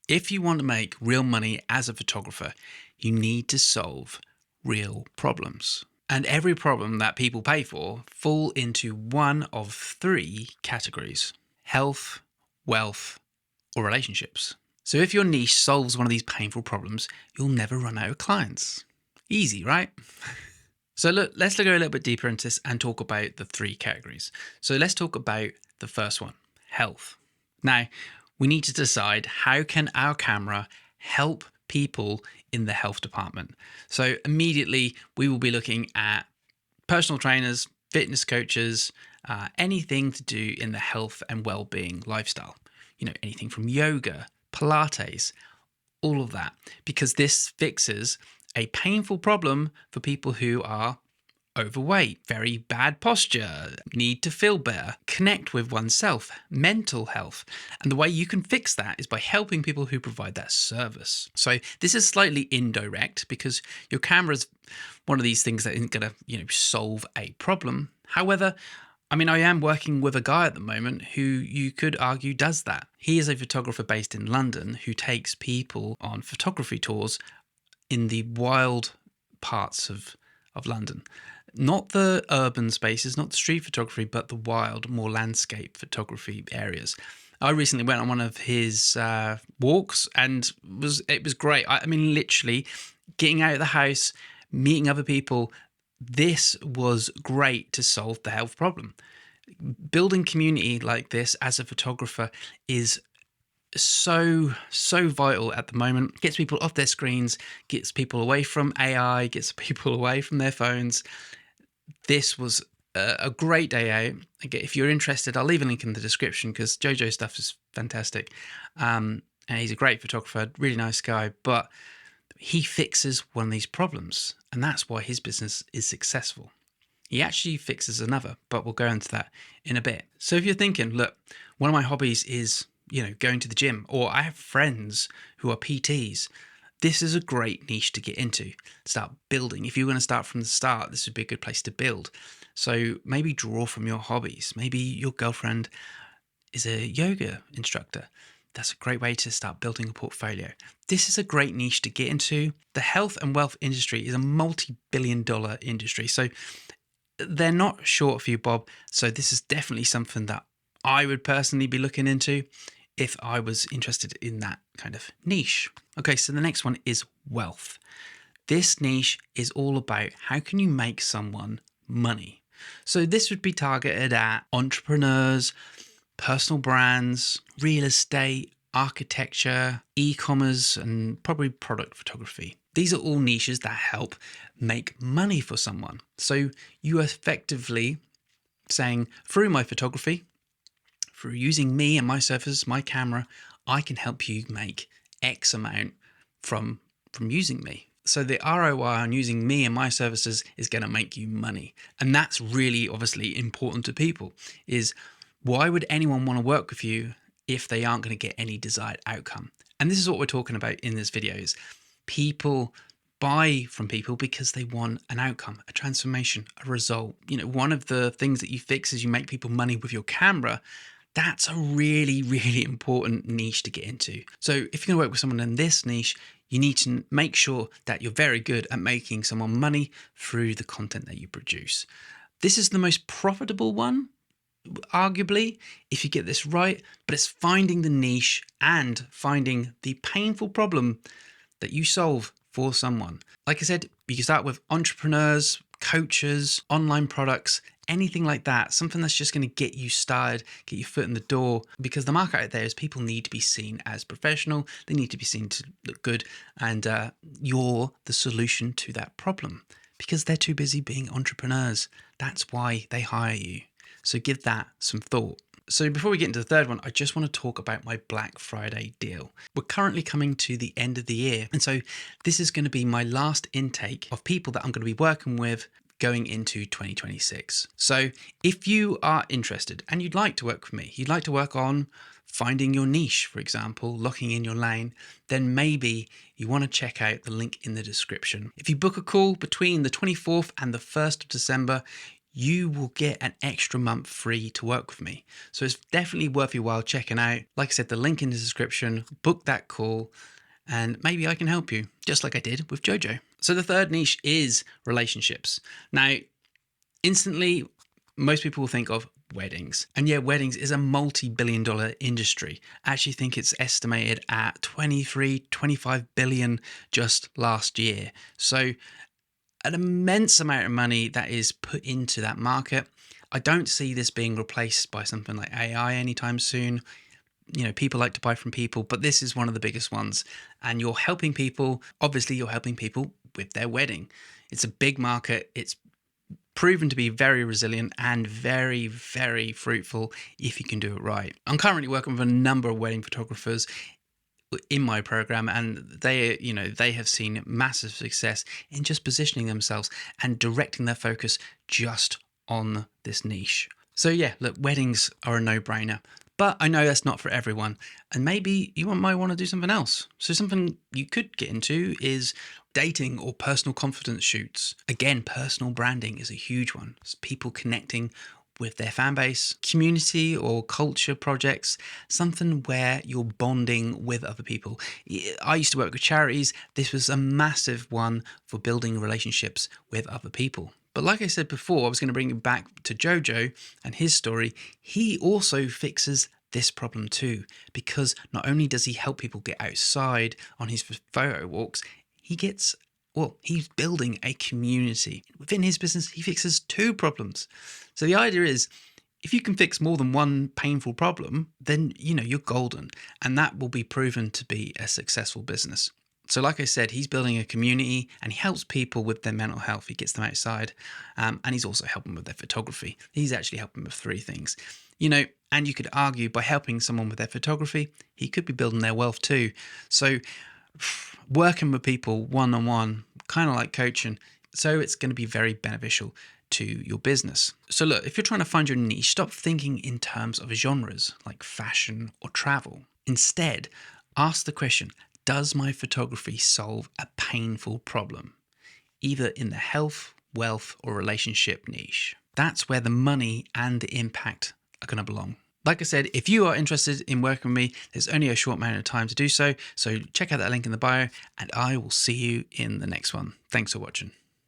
If you want to make real money as a photographer, you need to solve real problems. And every problem that people pay for fall into one of three categories: health, wealth, or relationships. So if your niche solves one of these painful problems, you'll never run out of clients. Easy, right? So let's look a little bit deeper into this and talk about the three categories. So let's talk about the first one, health. Now, we need to decide, how can our camera help people in the health department? So immediately we will be looking at personal trainers, fitness coaches, anything to do in the health and well-being lifestyle. Anything from yoga, Pilates, all of that, because this fixes a painful problem for people who are overweight, very bad posture, need to feel better, connect with oneself, mental health. And the way you can fix that is by helping people who provide that service. So this is slightly indirect because your camera is one of these things that isn't going to, solve a problem. However, I am working with a guy at the moment who you could argue does that. He is a photographer based in London who takes people on photography tours in the wild parts of London. Not the urban spaces, not the street photography, but the wild, more landscape photography areas. I recently went on one of his walks and it was great. Literally getting out of the house, meeting other people. This was great to solve the health problem. Building community like this as a photographer is so vital at the moment. Gets people off their screens, gets people away from AI, gets people away from their phones. This was a great day out. Again, if you're interested, I'll leave a link in the description because Jojo's stuff is fantastic. And he's a great photographer, really nice guy, but he fixes one of these problems, and that's why his business is successful. He actually fixes another, but we'll go into that in a bit. So if you're thinking, look, one of my hobbies is, going to the gym, or I have friends who are PTs, this is a great niche to get into. Start building. If you're going to start from the start, this would be a good place to build. So maybe draw from your hobbies. Maybe your girlfriend is a yoga instructor. That's a great way to start building a portfolio. This is a great niche to get into. The health and wealth industry is a multi-billion-dollar industry. So they're not short of you, Bob. So this is definitely something that I would personally be looking into if I was interested in that kind of niche. Okay, so the next one is wealth. This niche is all about how can you make someone money. So this would be targeted at entrepreneurs, personal brands, real estate, architecture, e-commerce, and probably product photography. These are all niches that help make money for someone. So you are effectively saying, through my photography, through using me and my services, my camera, I can help you make X amount from using me. So the ROI on using me and my services is going to make you money. And that's really obviously important to people, is why would anyone want to work with you if they aren't going to get any desired outcome? And this is what we're talking about in this video, is people buy from people because they want an outcome, a transformation, a result. One of the things that you fix is you make people money with your camera. That's a really, really important niche to get into. So if you're going to work with someone in this niche, you need to make sure that you're very good at making someone money through the content that you produce. This is the most profitable one, arguably, if you get this right, but it's finding the niche and finding the painful problem that you solve for someone. Like I said, you can start with entrepreneurs, coaches, online products, anything like that, something that's just going to get you started, get your foot in the door, because the market out there is people need to be seen as professional, they need to be seen to look good, and you're the solution to that problem because they're too busy being entrepreneurs. That's why they hire you. So give that some thought. So before we get into the third one, I just want to talk about my Black Friday deal. We're currently coming to the end of the year. And so this is going to be my last intake of people that I'm going to be working with going into 2026. So if you are interested and you'd like to work with me, you'd like to work on finding your niche, for example, locking in your lane, then maybe you want to check out the link in the description. If you book a call between the 24th and the 1st of December, you will get an extra month free to work with me. So it's definitely worth your while checking out. Like I said, the link in the description, book that call, and maybe I can help you, just like I did with Jojo. So the third niche is relationships. Now, instantly, most people will think of weddings. And yeah, weddings is a multi-billion-dollar industry. I actually think it's estimated at 25 billion just last year. So an immense amount of money that is put into that market. I don't see this being replaced by something like AI anytime soon. You know, people like to buy from people, but this is one of the biggest ones. And you're helping people, obviously you're helping people with their wedding. It's a big market. It's proven to be very resilient and very, very fruitful if you can do it right. I'm currently working with a number of wedding photographers in my program, and they have seen massive success in just positioning themselves and directing their focus just on this niche. So yeah, look, weddings are a no-brainer, but I know that's not for everyone, and maybe you might want to do something else. So something you could get into is dating or personal confidence shoots. Again, personal branding is a huge one. It's people connecting with their fan base, community or culture projects, something where you're bonding with other people. I used to work with charities. This was a massive one for building relationships with other people. But like I said before, I was going to bring you back to Jojo and his story. He also fixes this problem too, because not only does he help people get outside on his photo walks, he's building a community. Within his business, he fixes two problems. So the idea is, if you can fix more than one painful problem, then you're golden, and that will be proven to be a successful business. So like I said, he's building a community and he helps people with their mental health. He gets them outside, and he's also helping with their photography. He's actually helping with three things. And you could argue by helping someone with their photography, he could be building their wealth too. So working with people one-on-one, kind of like coaching, so it's going to be very beneficial to your business. So look, if you're trying to find your niche, stop thinking in terms of genres like fashion or travel. Instead, ask the question, does my photography solve a painful problem, either in the health, wealth, or relationship niche? That's where the money and the impact are going to belong. Like I said, if you are interested in working with me, there's only a short amount of time to do so. So check out that link in the bio, and I will see you in the next one. Thanks for watching.